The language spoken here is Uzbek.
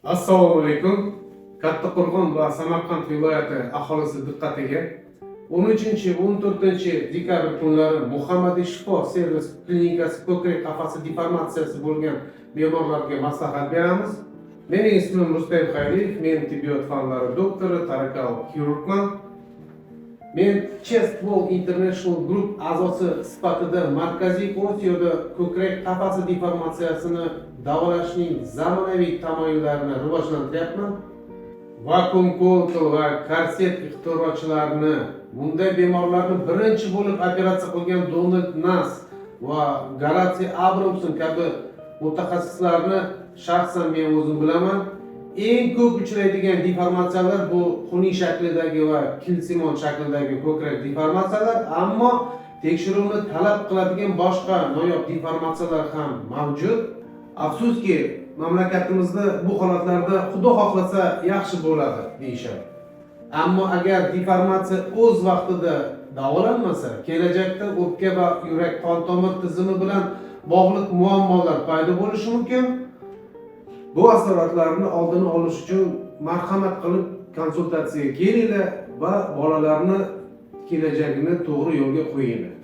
Assalomu alaykum. Kattaqo'rg'on va Samarqand viloyati aholisi diqqatiga 13-14 dekabr kunlari Muhammadiy Shifo servis klinikasi ko'krak qafasi deformatsiyasi bo'lgan bemorlarga maslahat beramiz. Mening ismim Rustam Xayriyev, men tibbiyot fanlari doktori, torakal xirurgman. Men Chest Wall International Group a'zosi sifatida Markaziy Osiyoda ko'krak qafasi deformatsiyasini davolashning zamonaviy tamoyillarini rivojlantiryapman. Vakuum kolkal va korset ixtirochilarini, bunday bemorlarni birinchi bo'lib operatsiya qilgan Donald Nas va Garati Abramson kabi mutaxassislarni shaxsan men o'zim bilaman. Eng ko'p uchraydigan deformatsiyalar bu xuniy shaklidagi va kilsimon shaklidagi ko'krak deformatsiyalar, ammo tekshiruvni talab qiladigan boshqa noyob deformatsiyalar ham mavjud. Afsuski, mamlakatimizda bu holatlarda xudo xohlasa yaxshi bo'ladi deyishadi. Ammo agar deformatsiya o'z vaqtida davolanmasa, kelajakda o'pka va yurak qon tomir tizimi bilan bog'liq muammolar paydo bo'lishi mumkin. Bu asoratlarni oldini olish uchun marhamat qilib konsultatsiyaga kelinglar va bolalarni kelajagini to'g'ri yo'lga qo'yinglar.